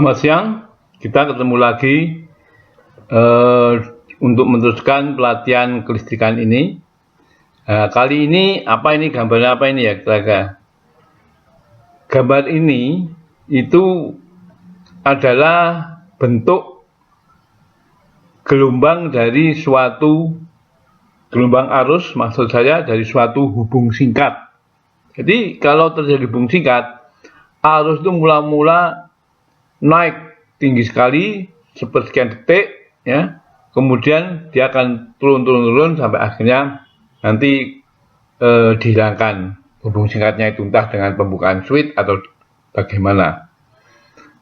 Selamat siang, kita ketemu lagi eh, untuk meneruskan pelatihan kelistrikan ini. Kali ini gambarnya apa ini ya kira-kira? Gambar ini itu adalah bentuk gelombang dari suatu gelombang arus, maksud saya dari suatu hubung singkat. Jadi kalau terjadi hubung singkat, arus itu mula-mula naik tinggi sekali sepersekian detik, ya. Kemudian dia akan turun sampai akhirnya nanti dihilangkan hubung singkatnya itu, entah dengan pembukaan switch atau bagaimana,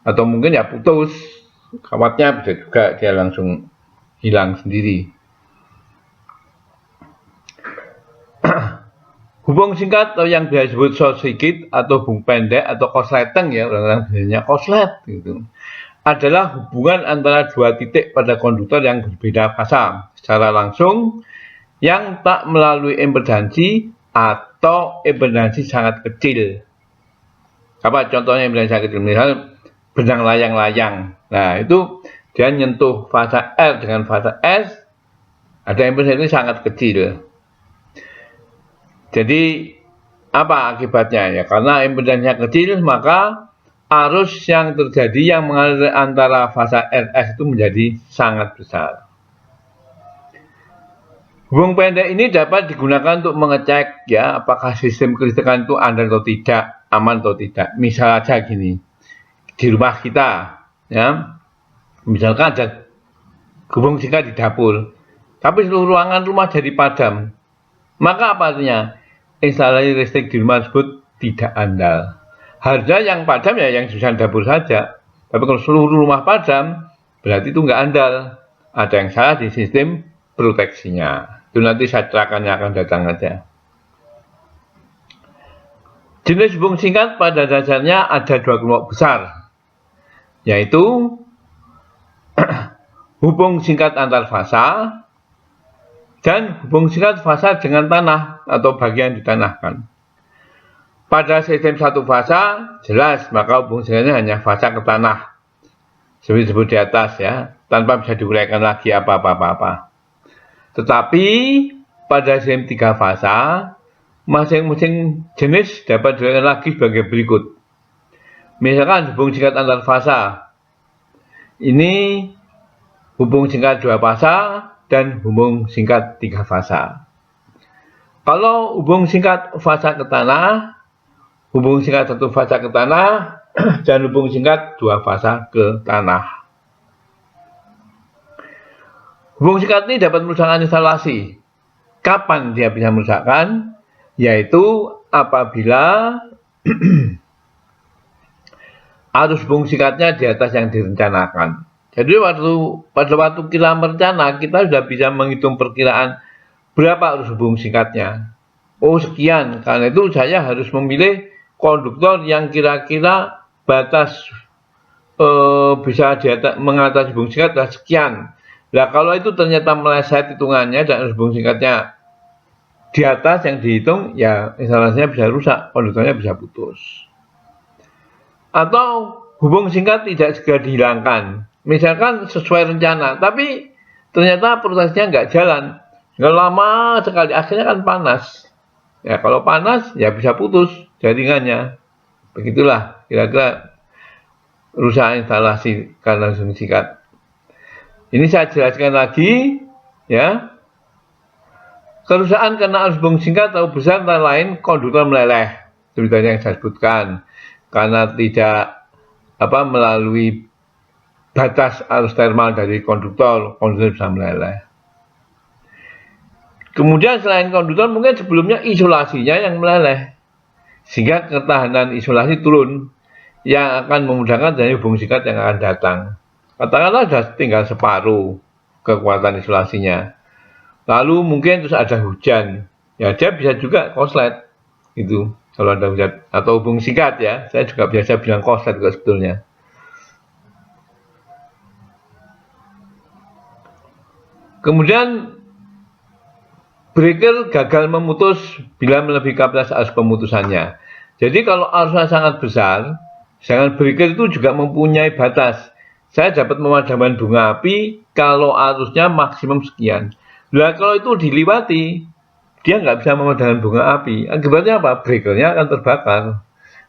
atau mungkin ya putus kawatnya, bisa juga dia langsung hilang sendiri. Hubung singkat atau yang biasa disebut short circuit atau hubung pendek atau korsleting, ya, orang-orang biasanya korslet gitu, adalah hubungan antara dua titik pada konduktor yang berbeda fasa secara langsung yang tak melalui impedansi atau impedansi sangat kecil. Apa contohnya impedansi sangat kecil? Misalnya benang layang-layang. Nah, itu dia nyentuh fasa R dengan fasa S, ada impedansi sangat kecil. Jadi apa akibatnya? Ya, karena impedansinya kecil, maka arus yang terjadi yang mengalir antara fasa RS itu menjadi sangat besar. Hubung pendek ini dapat digunakan untuk mengecek, ya, apakah sistem kelistrikan itu andal atau tidak, aman atau tidak. Misal aja gini, di rumah kita, ya, misalkan ada hubung singkat di dapur, tapi seluruh ruangan rumah jadi padam, maka apa artinya? Instalasi listrik di rumah tersebut tidak andal. Harusnya yang padam ya yang jurusan dapur saja. Tapi kalau seluruh rumah padam, berarti itu nggak andal. Ada yang salah di sistem proteksinya. Itu nanti saya terangkannya akan datang aja. Jenis hubung singkat pada dasarnya ada dua kelompok besar, yaitu hubung singkat antar fasa dan hubung singkat fasa dengan tanah atau bagian ditanahkan. Pada sistem satu fasa, jelas maka hubung singkatnya hanya fasa ke tanah, seperti disebut di atas, ya, tanpa bisa diuraikan lagi apa-apa. Tetapi pada sistem tiga fasa, masing-masing jenis dapat diuraikan lagi sebagai berikut. Misalkan hubung singkat antar fasa, ini hubung singkat dua fasa dan hubung singkat tiga fasa. Kalau hubung singkat fasa ke tanah, hubung singkat satu fasa ke tanah, dan hubung singkat dua fasa ke tanah. Hubung singkat ini dapat merusakkan instalasi. Kapan dia bisa merusakkan? Yaitu apabila arus hubung singkatnya di atas yang direncanakan. Jadi pada waktu kita merencana, kita sudah bisa menghitung perkiraan berapa arus hubung singkatnya. Oh, sekian. Karena itu saya harus memilih konduktor yang kira-kira batas bisa mengatasi hubung singkat adalah sekian. Nah, kalau itu ternyata meleset hitungannya dan hubung singkatnya di atas yang dihitung, ya instalasinya bisa rusak, konduktornya bisa putus. Atau hubung singkat tidak segera dihilangkan. Misalkan sesuai rencana, tapi ternyata prosesnya nggak jalan. Nggak lama sekali, akhirnya kan panas. Ya, kalau panas, ya bisa putus jaringannya. Begitulah kira-kira rusak instalasi karena hubung singkat. Ini saya jelaskan lagi, ya. Kerusakan karena arus hubung singkat atau besar antara lain konduktor meleleh, seperti yang saya sebutkan, karena tidak melalui batas arus thermal dari konduktor bisa meleleh. Kemudian selain konduktor, mungkin sebelumnya isolasinya yang meleleh, sehingga ketahanan isolasi turun, yang akan memudahkan dari hubung singkat yang akan datang. Katakanlah sudah tinggal separuh kekuatan isolasinya. Lalu mungkin terus ada hujan, ya dia bisa juga korslet, itu kalau ada hujan atau hubung singkat, ya. Saya juga biasa bilang korslet juga sebetulnya. Kemudian breaker gagal memutus bila melebihi kapasitas arus pemutusannya. Jadi kalau arusnya sangat besar, Sedangkan breaker itu juga mempunyai batas. Saya dapat pemadaman bunga api kalau arusnya maksimum sekian. Nah, kalau itu dilewati, dia nggak bisa memadamkan bunga api. Akibatnya apa? Breakernya akan terbakar.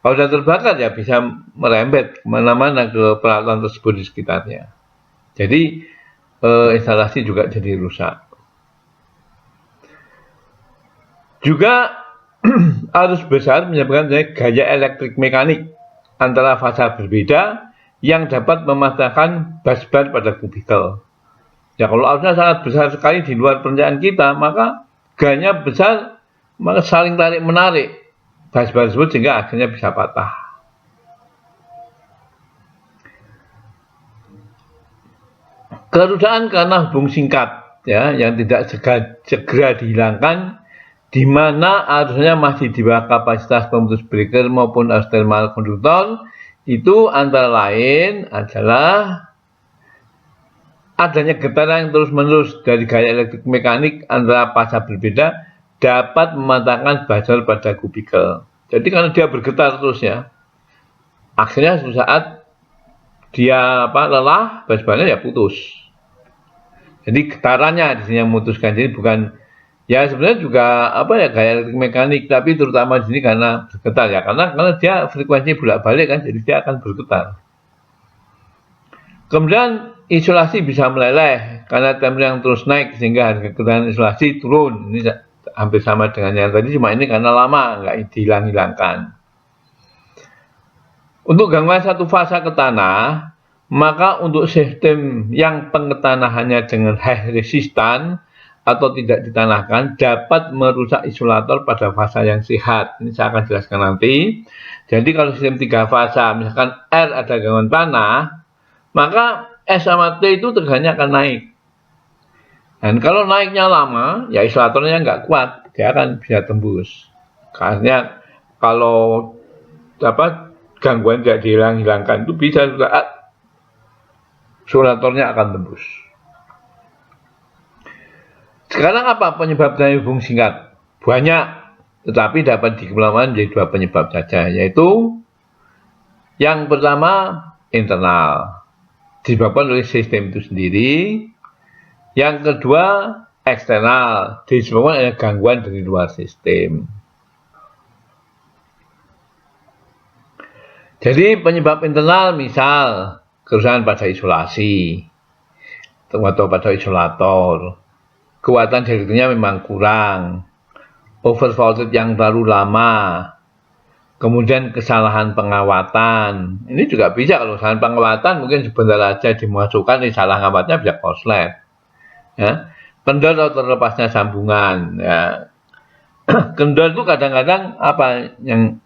Kalau sudah terbakar ya bisa merembet kemana-mana ke peralatan tersebut di sekitarnya. Jadi instalasi juga jadi rusak. Juga arus besar menyebabkan gaya elektrik mekanik antara fasa berbeda yang dapat mematahkan busbar pada kubikel. Ya kalau arusnya sangat besar sekali di luar perencanaan kita, maka gayanya besar, maka saling tarik menarik busbar tersebut sehingga akhirnya bisa patah. Kerusakan karena hubung singkat ya yang tidak segera dihilangkan, di mana arusnya masih di bawah kapasitas pemutus breaker maupun arus thermal konduktor, itu antara lain adalah adanya getaran yang terus-menerus dari gaya elektrik mekanik antara fasa berbeda dapat mematahkan busbar pada kubikel. Jadi karena dia bergetar terus ya, akhirnya suatu saat dia lelah, busbarnya ya putus. Jadi getarannya di sini yang memutuskan. Jadi bukan ya sebenarnya juga gaya elektrik mekanik, tapi terutama di sini karena bergetar ya, karena dia frekuensi bolak-balik kan, jadi dia akan bergetar. Kemudian isolasi bisa meleleh karena temperatur yang terus naik sehingga harga getaran isolasi turun. Ini hampir sama dengan yang tadi, cuma ini karena lama nggak dihilang-hilangkan. Untuk gangguan satu fasa ke tanah, maka untuk sistem yang pengetanahannya dengan high resistan atau tidak ditanahkan dapat merusak isolator pada fasa yang sehat. Ini saya akan jelaskan nanti. Jadi kalau sistem 3 fasa, misalkan R ada gangguan tanah, maka S sama T itu tegangannya akan naik. Dan kalau naiknya lama, ya isolatornya nggak kuat, dia akan bisa tembus. Karena kalau gangguan tidak dihilang-hilangkan itu bisa isolatornya akan tembus. Sekarang apa penyebab dari hubung singkat? Banyak, tetapi dapat dikelompokkan menjadi 2 penyebab saja, yaitu yang pertama internal, disebabkan oleh sistem itu sendiri. Yang kedua eksternal, disebabkan oleh gangguan dari luar sistem. Jadi penyebab internal misal kerusakan pada isolasi atau pada isolator, kekuatan elektriknya memang kurang, overvoltage yang terlalu lama, kemudian kesalahan pengawatan. Ini juga bisa, kalau kesalahan pengawatan mungkin sebentar saja dimasukkan, salah ngawatnya bisa korslet. Ya. Kendor atau terlepasnya sambungan. Ya. Kendor itu kadang-kadang apa yang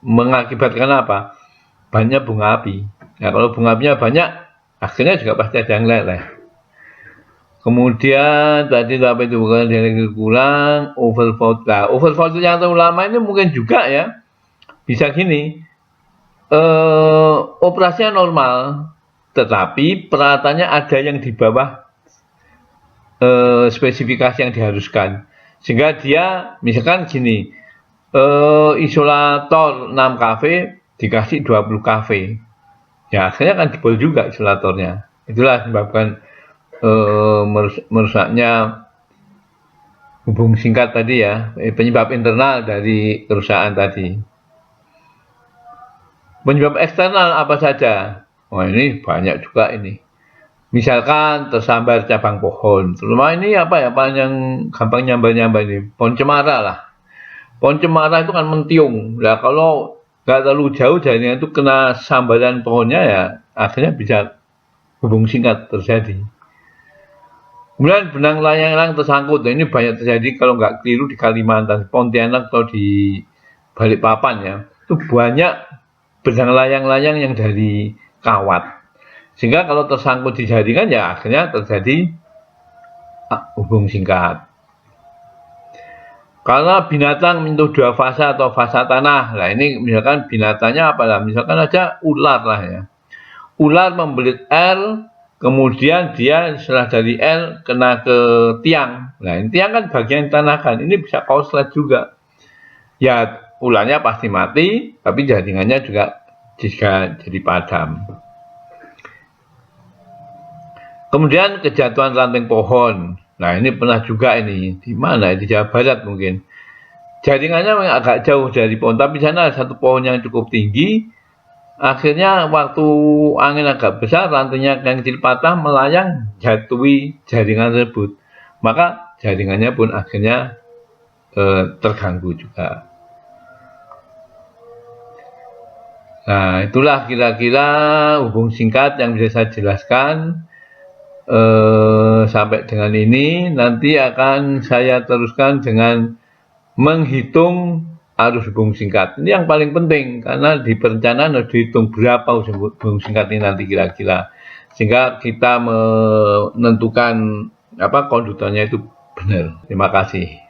mengakibatkan apa? Banyak bunga api. Ya, kalau bunga apinya banyak, akhirnya juga pasti ada yang leleh. Kemudian tadi apa itu bukan elektrik kurang, overvoltage. Nah, overvoltage yang terlalu lama ini mungkin juga ya bisa gini, operasinya normal, tetapi peralatannya ada yang di bawah spesifikasi yang diharuskan, sehingga dia misalkan gini, isolator 6 kV dikasih 20 kV, ya akhirnya akan jebol juga isolatornya. Itulah sebabkan merusaknya hubung singkat tadi ya, penyebab internal dari kerusakan tadi. Penyebab eksternal apa saja? Wah, ini banyak juga ini. Misalkan tersambar cabang pohon, terutama ini yang gampang nyambar-nyambar ini, pohon cemara lah. Pohon cemara itu kan mentiung. Nah, kalau nggak terlalu jauh dari itu kena sambaran pohonnya ya, akhirnya bisa hubung singkat terjadi. Kemudian benang layang-layang tersangkut. Nah, ini banyak terjadi kalau nggak keliru di Kalimantan, Pontianak atau di Balikpapan ya. Itu banyak benang layang-layang yang dari kawat. Sehingga kalau tersangkut di jaringan ya akhirnya terjadi hubung singkat. Karena binatang menyentuh 2 fasa atau fasa tanah. Nah ini misalkan binatangnya apa lah? Misalkan aja ular lah ya. Ular membelit L, kemudian dia setelah dari L kena ke tiang. Nah ini tiang kan bagian tanahkan. Ini bisa korslet juga. Ya ularnya pasti mati, tapi jaringannya juga jika jadi padam. Kemudian kejatuhan ranting pohon. Nah, ini pernah juga ini. Di mana? Di Jawa Barat mungkin. Jaringannya memang agak jauh dari pohon, tapi di sana ada satu pohon yang cukup tinggi. Akhirnya waktu angin agak besar, rantingnya yang kecil patah, melayang, jatuhi jaringan tersebut. Maka jaringannya pun akhirnya terganggu juga. Nah, itulah kira-kira hubung singkat yang bisa saya jelaskan. Sampai dengan ini, nanti akan saya teruskan dengan menghitung arus hubung singkat. Ini yang paling penting, karena di perencanaan harus dihitung berapa hubung singkat ini nanti kira-kira, sehingga kita menentukan konduktornya itu benar. Terima kasih.